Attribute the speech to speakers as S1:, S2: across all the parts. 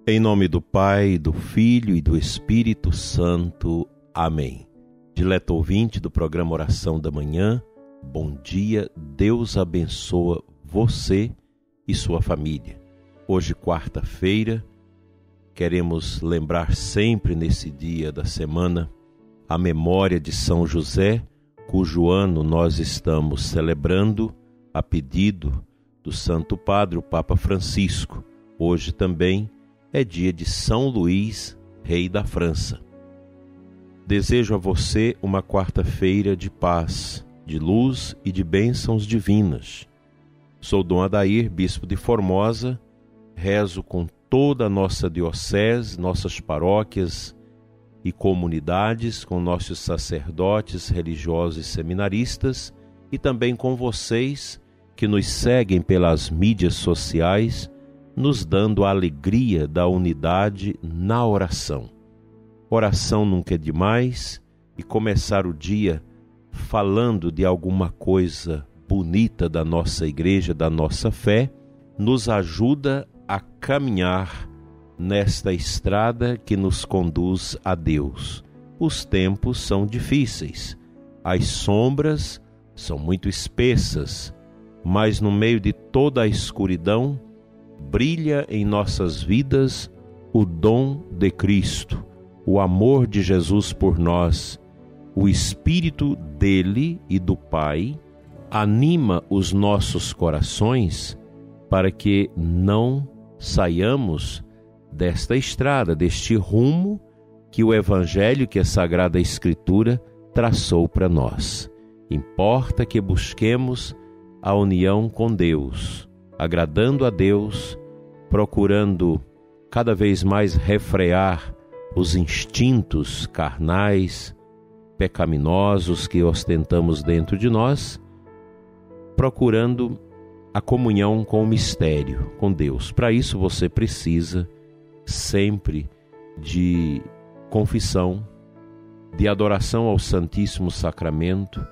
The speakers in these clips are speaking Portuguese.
S1: Em nome do Pai, do Filho e do Espírito Santo. Amém. Dileto ouvinte do programa Oração da Manhã, bom dia, Deus abençoa você e sua família. Hoje, quarta-feira, queremos lembrar sempre nesse dia da semana a memória de São José, cujo ano nós estamos celebrando a pedido do Santo Padre, o Papa Francisco. Hoje também é dia de São Luís, rei da França. Desejo a você uma quarta-feira de paz, de luz e de bênçãos divinas. Sou Dom Adair, bispo de Formosa, rezo com toda a nossa diocese, nossas paróquias e comunidades, com nossos sacerdotes, religiosos e seminaristas, e também com vocês que nos seguem pelas mídias sociais, nos dando a alegria da unidade na oração. Oração nunca é demais, e começar o dia falando de alguma coisa bonita da nossa igreja, da nossa fé, nos ajuda a caminhar nesta estrada que nos conduz a Deus. Os tempos são difíceis, as sombras são muito espessas, mas no meio de toda a escuridão, brilha em nossas vidas o dom de Cristo, o amor de Jesus por nós. O Espírito dele e do Pai anima os nossos corações para que não saiamos desta estrada, deste rumo que o Evangelho, que a Sagrada Escritura traçou para nós. Importa que busquemos a união com Deus, agradando a Deus, procurando cada vez mais refrear os instintos carnais, pecaminosos que ostentamos dentro de nós, procurando a comunhão com o mistério, com Deus. Para isso você precisa sempre de confissão, de adoração ao Santíssimo Sacramento,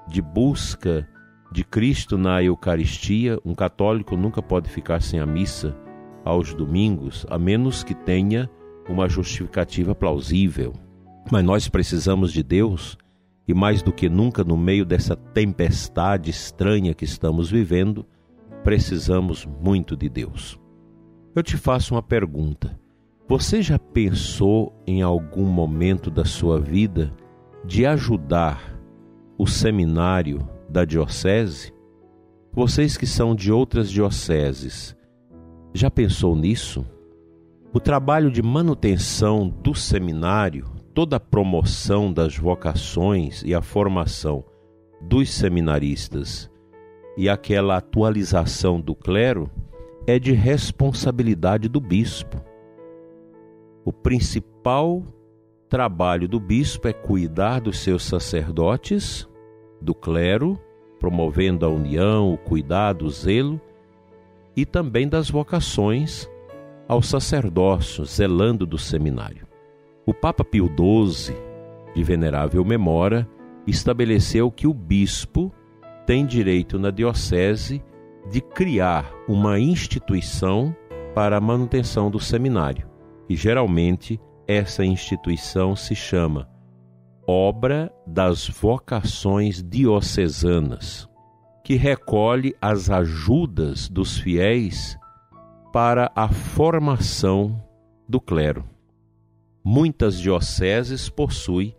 S1: de busca de Cristo na Eucaristia. Um católico nunca pode ficar sem a missa aos domingos, a menos que tenha uma justificativa plausível. Mas nós precisamos de Deus, e mais do que nunca no meio dessa tempestade estranha que estamos vivendo, precisamos muito de Deus. Eu te faço uma pergunta. Você já pensou em algum momento da sua vida de ajudar o seminário da diocese? Vocês que são de outras dioceses, já pensou nisso? O trabalho de manutenção do seminário, toda a promoção das vocações e a formação dos seminaristas e aquela atualização do clero é de responsabilidade do bispo. O principal trabalho do bispo é cuidar dos seus sacerdotes, do clero, promovendo a união, o cuidado, o zelo, e também das vocações ao sacerdócio, zelando do seminário. O Papa Pio XII, de venerável memória, estabeleceu que o bispo tem direito na diocese de criar uma instituição para a manutenção do seminário. E geralmente essa instituição se chama Obra das Vocações Diocesanas, que recolhe as ajudas dos fiéis para a formação do clero. Muitas dioceses possuem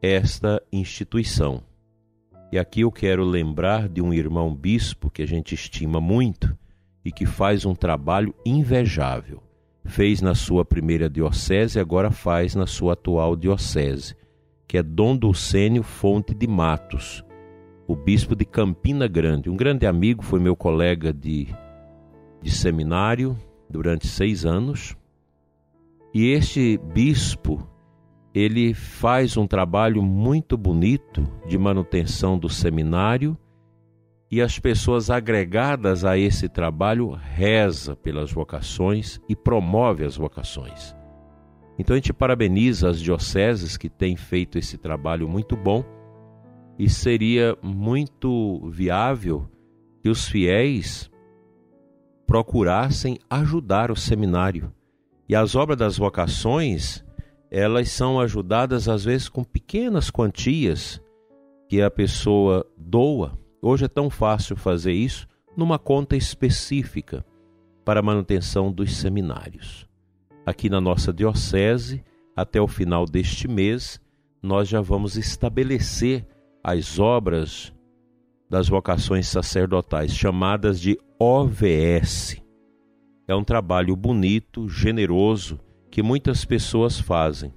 S1: esta instituição. E aqui eu quero lembrar de um irmão bispo que a gente estima muito e que faz um trabalho invejável. Fez na sua primeira diocese e agora faz na sua atual diocese, que é Dom Dulcênio Fonte de Matos, o bispo de Campina Grande. Um grande amigo, foi meu colega de seminário durante 6 anos. E este bispo, ele faz um trabalho muito bonito de manutenção do seminário, e as pessoas agregadas a esse trabalho reza pelas vocações e promove as vocações. Então a gente parabeniza as dioceses que têm feito esse trabalho muito bom, e seria muito viável que os fiéis procurassem ajudar o seminário E as obras das vocações, elas são ajudadas às vezes com pequenas quantias que a pessoa doa. Hoje é tão fácil fazer isso numa conta específica para a manutenção dos seminários. Aqui na nossa diocese, até o final deste mês, nós já vamos estabelecer as obras das vocações sacerdotais, chamadas de OVS. É um trabalho bonito, generoso, que muitas pessoas fazem.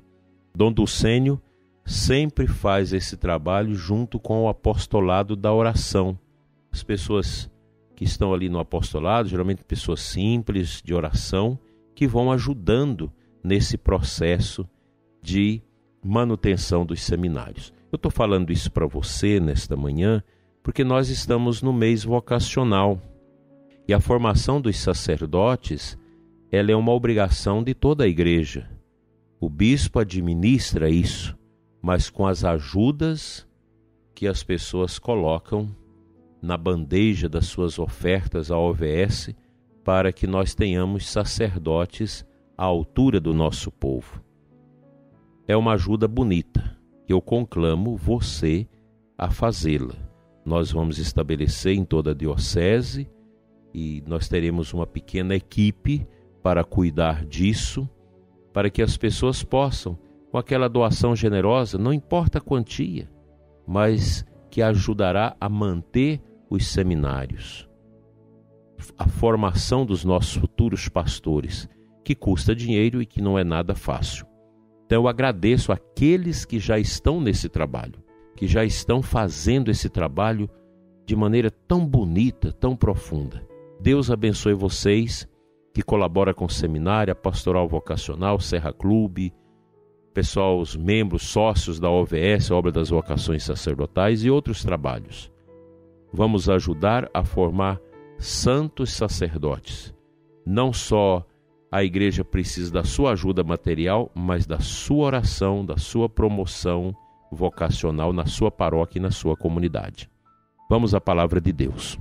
S1: Dom Dulcênio sempre faz esse trabalho junto com o apostolado da oração. As pessoas que estão ali no apostolado, geralmente pessoas simples, de oração, que vão ajudando nesse processo de manutenção dos seminários. Eu estou falando isso para você nesta manhã, porque nós estamos no mês vocacional. E a formação dos sacerdotes, ela é uma obrigação de toda a igreja. O bispo administra isso, mas com as ajudas que as pessoas colocam na bandeja das suas ofertas à OVS, para que nós tenhamos sacerdotes à altura do nosso povo. É uma ajuda bonita. Eu conclamo você a fazê-la. Nós vamos estabelecer em toda a diocese e nós teremos uma pequena equipe para cuidar disso, para que as pessoas possam, com aquela doação generosa, não importa a quantia, mas que ajudará a manter os seminários, a formação dos nossos futuros pastores, que custa dinheiro e que não é nada fácil. Então eu agradeço àqueles que já estão nesse trabalho, que já estão fazendo esse trabalho de maneira tão bonita, tão profunda. Deus abençoe vocês que colaboram com o seminário, a Pastoral Vocacional, Serra Clube, pessoal, os membros, sócios da OVS, Obra das Vocações Sacerdotais e outros trabalhos. Vamos ajudar a formar santos sacerdotes. Não só a igreja precisa da sua ajuda material, mas da sua oração, da sua promoção vocacional na sua paróquia e na sua comunidade. Vamos à palavra de Deus.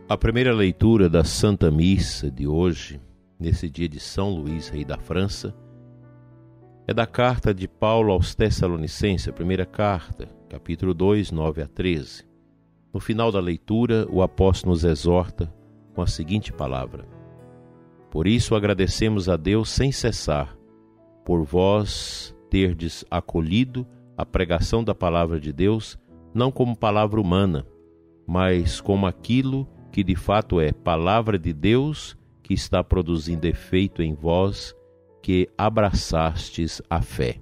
S1: A primeira leitura da Santa Missa de hoje, nesse dia de São Luís, rei da França, é da carta de Paulo aos Tessalonicenses, a primeira carta, capítulo 2, 9 a 13. No final da leitura, o apóstolo nos exorta com a seguinte palavra: Por isso agradecemos a Deus sem cessar, por vós terdes acolhido a pregação da palavra de Deus, não como palavra humana, mas como aquilo que de fato é palavra de Deus, que está produzindo efeito em vós, que abraçastes a fé.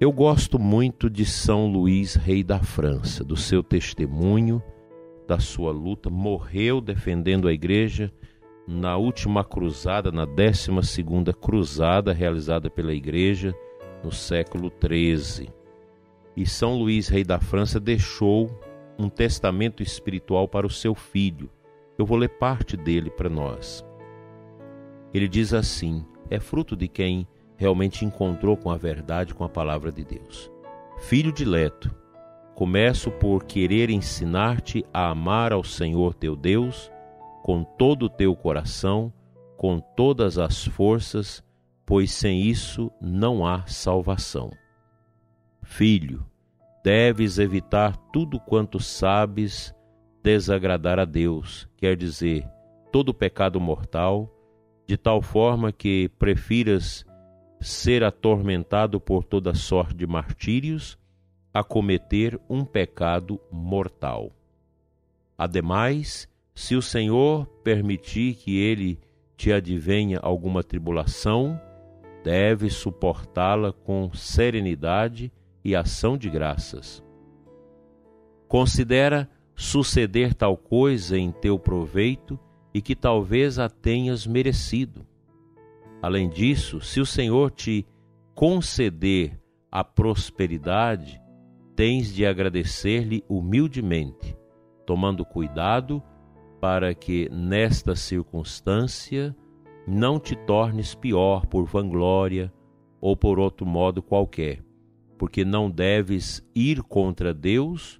S1: Eu gosto muito de São Luís, rei da França, do seu testemunho, da sua luta. Morreu defendendo a igreja na última cruzada, na 12ª cruzada realizada pela igreja no século XIII. E São Luís, rei da França, deixou um testamento espiritual para o seu filho. Eu vou ler parte dele para nós. Ele diz assim: é fruto de quem realmente encontrou com a verdade, com a palavra de Deus. Filho dileto, começo por querer ensinar-te a amar ao Senhor teu Deus com todo o teu coração, com todas as forças, pois sem isso não há salvação. Filho, deves evitar tudo quanto sabes desagradar a Deus, quer dizer, todo pecado mortal, de tal forma que prefiras ser atormentado por toda sorte de martírios a cometer um pecado mortal. Ademais, se o Senhor permitir que ele te advenha alguma tribulação, deves suportá-la com serenidade e ação de graças. Considera suceder tal coisa em teu proveito e que talvez a tenhas merecido. Além disso, se o Senhor te conceder a prosperidade, tens de agradecer-lhe humildemente, tomando cuidado para que nesta circunstância não te tornes pior por vanglória ou por outro modo qualquer, porque não deves ir contra Deus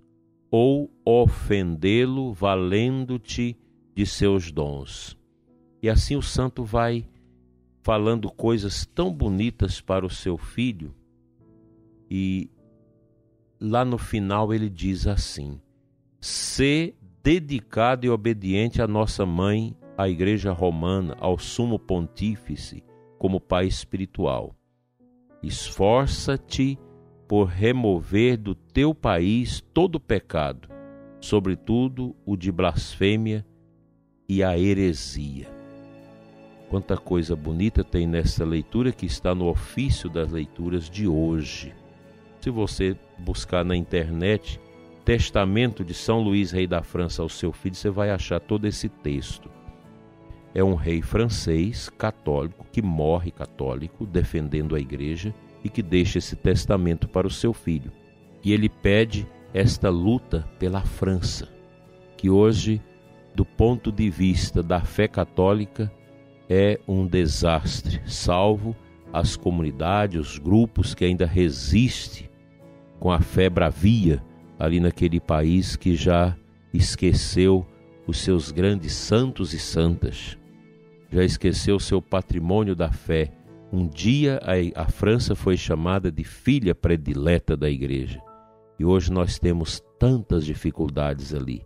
S1: ou ofendê-lo valendo-te de seus dons. E assim o santo vai falando coisas tão bonitas para o seu filho, e lá no final ele diz assim: sê dedicado e obediente à nossa mãe, à Igreja Romana, ao Sumo Pontífice, como pai espiritual. Esforça-te por remover do teu país todo o pecado, sobretudo o de blasfêmia e a heresia. Quanta coisa bonita tem nessa leitura que está no ofício das leituras de hoje. Se você buscar na internet Testamento de São Luís, rei da França, ao seu filho, você vai achar todo esse texto. É um rei francês católico que morre católico, defendendo a igreja, e que deixa esse testamento para o seu filho. E ele pede esta luta pela França, que hoje, do ponto de vista da fé católica, é um desastre, salvo as comunidades, os grupos que ainda resistem com a fé bravia ali naquele país que já esqueceu os seus grandes santos e santas, já esqueceu o seu patrimônio da fé. Um dia a França foi chamada de filha predileta da igreja, e hoje nós temos tantas dificuldades ali.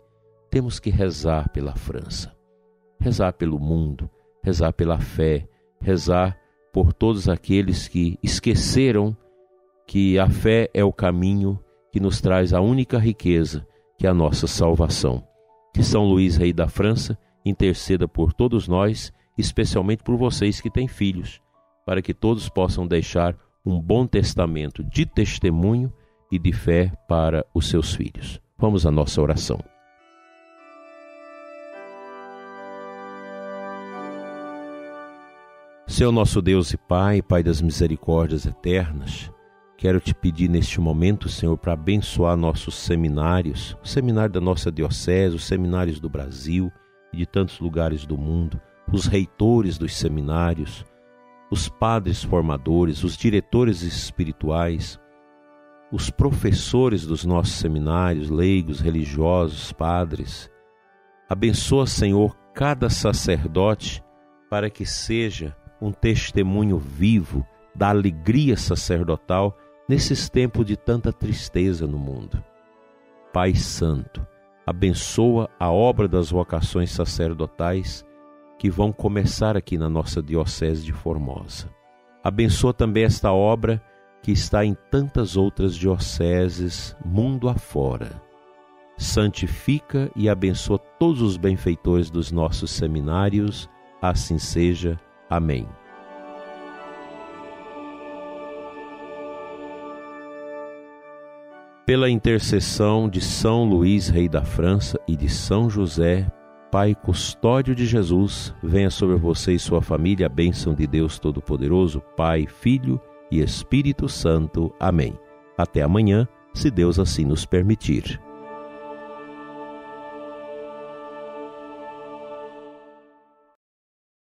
S1: Temos que rezar pela França, rezar pelo mundo, rezar pela fé, rezar por todos aqueles que esqueceram que a fé é o caminho que nos traz a única riqueza, que é a nossa salvação. Que São Luís, rei da França, interceda por todos nós, especialmente por vocês que têm filhos, para que todos possam deixar um bom testamento de testemunho e de fé para os seus filhos. Vamos à nossa oração. Senhor nosso Deus e Pai, Pai das misericórdias eternas, quero te pedir neste momento, Senhor, para abençoar nossos seminários, o seminário da nossa diocese, os seminários do Brasil e de tantos lugares do mundo, os reitores dos seminários, os padres formadores, os diretores espirituais, os professores dos nossos seminários, leigos, religiosos, padres. Abençoa, Senhor, cada sacerdote para que seja um testemunho vivo da alegria sacerdotal nesses tempos de tanta tristeza no mundo. Pai Santo, abençoa a obra das vocações sacerdotais que vão começar aqui na nossa Diocese de Formosa. Abençoa também esta obra que está em tantas outras dioceses mundo afora. Santifica e abençoa todos os benfeitores dos nossos seminários, assim seja. Amém. Pela intercessão de São Luís, rei da França, e de São José, Pai custódio de Jesus, venha sobre você e sua família a bênção de Deus Todo-Poderoso, Pai, Filho e Espírito Santo. Amém. Até amanhã, se Deus assim nos permitir.